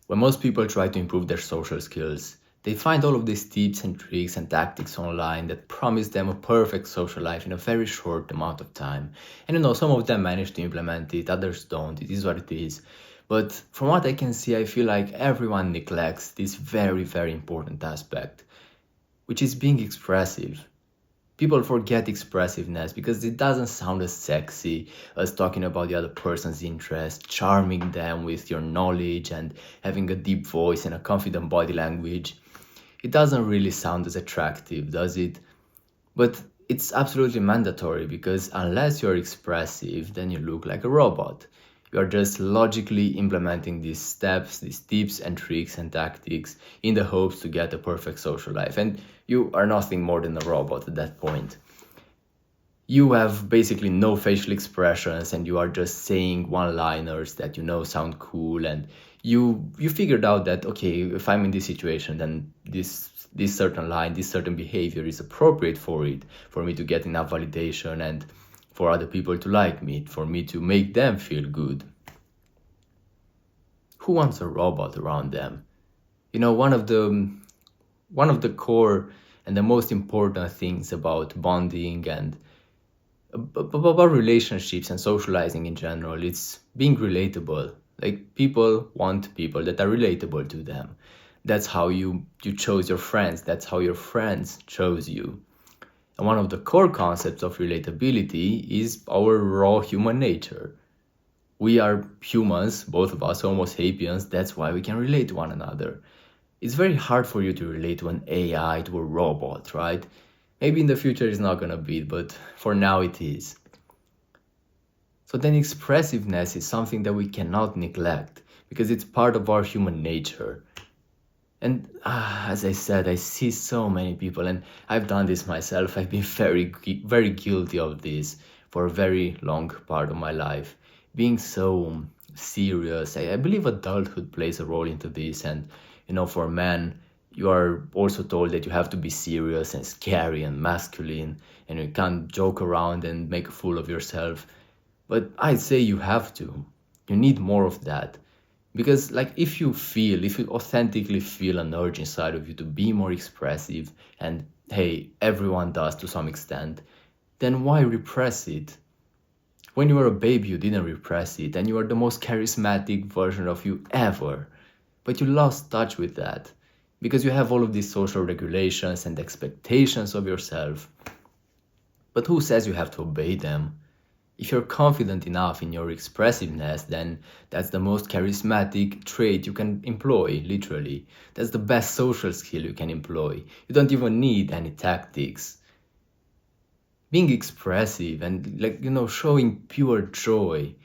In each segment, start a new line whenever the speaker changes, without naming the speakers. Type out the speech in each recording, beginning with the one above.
When most people try to improve their social skills, they find all of these tips and tricks and tactics online that promise them a perfect social life in a very short amount of time. And some of them manage to implement it, others don't. It is what it is. But from what I can see, I feel like everyone neglects this very, very important aspect, which is being expressive. People forget expressiveness because it doesn't sound as sexy as talking about the other person's interest, charming them with your knowledge, and having a deep voice and a confident body language. It doesn't really sound as attractive, does it? But it's absolutely mandatory because unless you're expressive, then you look like a robot. You're just logically implementing these steps, these tips and tricks and tactics in the hopes to get a perfect social life. And you are nothing more than a robot at that point. You have basically no facial expressions and you are just saying one-liners that sound cool, and you figured out that okay, if I'm in this situation, then this certain line, this certain behavior is appropriate for it, for me to get enough validation and for other people to like me, for me to make them feel good. Who wants a robot around them? One of the core and the most important things about bonding and about relationships and socializing in general, it's being relatable. Like, people want people that are relatable to them. That's how you chose your friends. That's how your friends chose you. And one of the core concepts of relatability is our raw human nature. We are humans, both of us, Homo sapiens. That's why we can relate to one another. It's very hard for you to relate to an AI, to a robot, right? Maybe in the future it's not gonna be, but for now it is. So then expressiveness is something that we cannot neglect because it's part of our human nature. And as I said, I see so many people, and I've done this myself. I've been very guilty of this for a very long part of my life. Being so serious, I believe adulthood plays a role into this. And, for men, you are also told that you have to be serious and scary and masculine, and you can't joke around and make a fool of yourself. But I'd say you have to. You need more of that. Because, like, if you authentically feel an urge inside of you to be more expressive, and hey, everyone does to some extent, then why repress it? When you were a baby, you didn't repress it, and you are the most charismatic version of you ever. But you lost touch with that because you have all of these social regulations and expectations of yourself. But who says you have to obey them? If you're confident enough in your expressiveness, then that's the most charismatic trait you can employ, literally. That's the best social skill you can employ. You don't even need any tactics. Being expressive and, showing pure joy,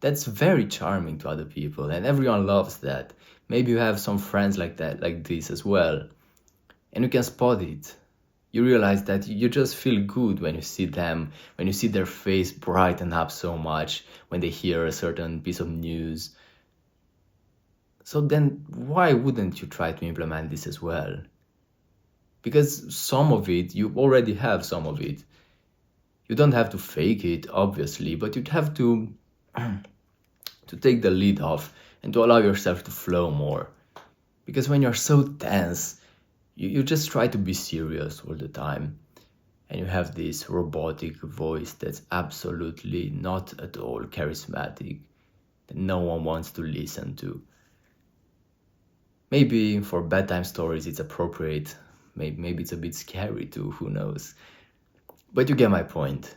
that's very charming to other people, and everyone loves that. Maybe you have some friends like that, like this as well. And you can spot it. You realize that you just feel good when you see them, when you see their face brighten up so much when they hear a certain piece of news. So then why wouldn't you try to implement this as well? Because some of it, you already have some of it. You don't have to fake it, obviously, but you'd have to take the lead off and to allow yourself to flow more. Because when you're so tense, you just try to be serious all the time, and you have this robotic voice that's absolutely not at all charismatic, that no one wants to listen to. Maybe for bedtime stories it's appropriate, maybe it's a bit scary too, who knows. But you get my point.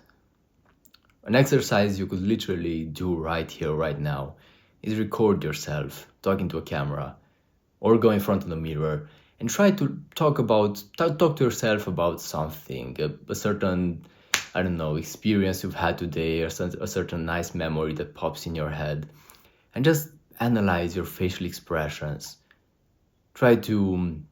An exercise you could literally do right here, right now, is record yourself talking to a camera or go in front of the mirror and try to talk to yourself about something, a certain, I don't know, experience you've had today, or a certain nice memory that pops in your head, and just analyze your facial expressions. Try to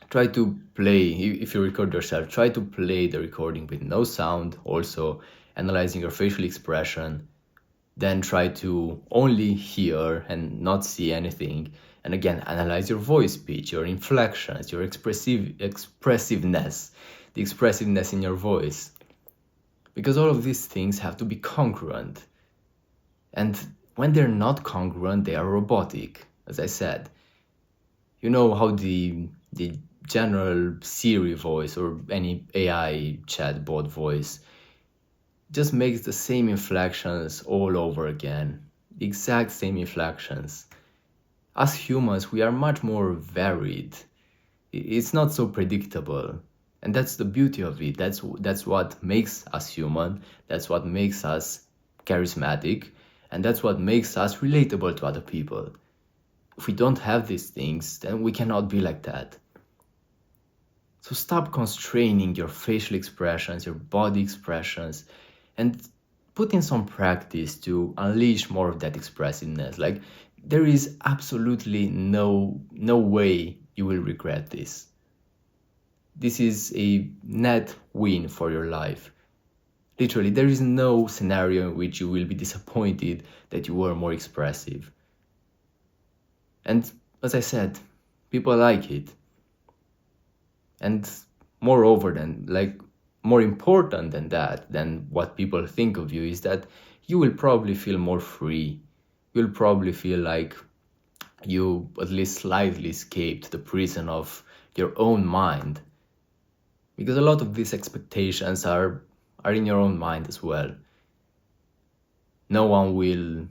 play, if you record yourself, try to play the recording with no sound, also analyzing your facial expression. Then try to only hear and not see anything. And again, analyze your voice pitch, your inflections, your expressiveness, the expressiveness in your voice. Because all of these things have to be congruent. And when they're not congruent, they are robotic. as I said. You know how the general Siri voice or any AI chatbot voice just makes the same inflections all over again, the exact same inflections. As humans, we are much more varied. It's not so predictable. And that's the beauty of it. That's what makes us human. That's what makes us charismatic. And that's what makes us relatable to other people. If we don't have these things, then we cannot be like that. So stop constraining your facial expressions, your body expressions, and put in some practice to unleash more of that expressiveness. Like, there is absolutely no way you will regret this. This is a net win for your life. Literally, there is no scenario in which you will be disappointed that you were more expressive. And as I said, people like it. And moreover more important than that, than what people think of you, is that you will probably feel more free. You'll probably feel like you at least slightly escaped the prison of your own mind. Because a lot of these expectations are in your own mind as well. No one will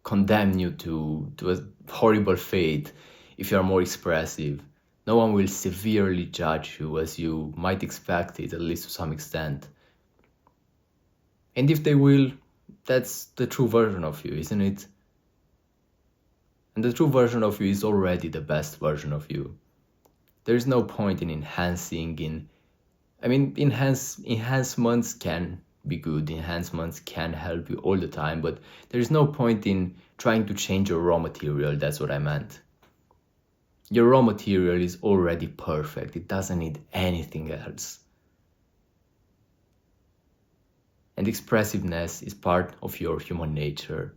condemn you to a horrible fate if you are more expressive. No one will severely judge you as you might expect it, at least to some extent. And if they will, that's the true version of you, isn't it? And the true version of you is already the best version of you. There is no point in enhancing. Enhancements can be good, enhancements can help you all the time, but there is no point in trying to change your raw material. That's what I meant. Your raw material is already perfect. It doesn't need anything else. And expressiveness is part of your human nature.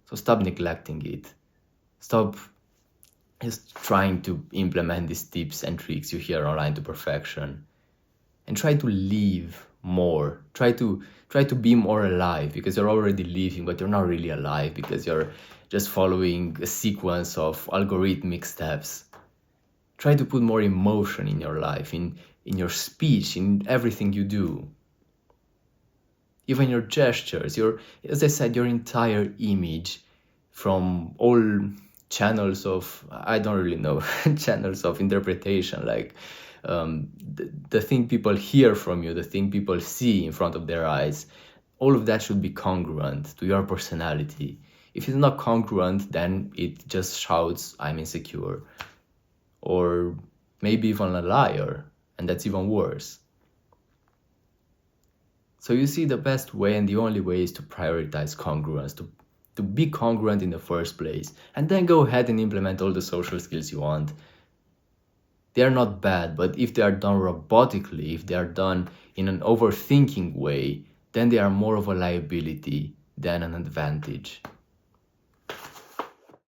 So stop neglecting it. Stop just trying to implement these tips and tricks you hear online to perfection. And try to live more. Try to be more alive, because you're already living, but you're not really alive because you're just following a sequence of algorithmic steps. Try to put more emotion in your life, in your speech, in everything you do. Even your gestures, as I said, your entire image, from all channels of, I don't really know, channels of interpretation, like the thing people hear from you, the thing people see in front of their eyes, all of that should be congruent to your personality. If it's not congruent, then it just shouts, I'm insecure. Or maybe even a liar, and that's even worse. So you see, the best way and the only way is to prioritize congruence, to be congruent in the first place, and then go ahead and implement all the social skills you want. They are not bad, but if they are done robotically, if they are done in an overthinking way, then they are more of a liability than an advantage.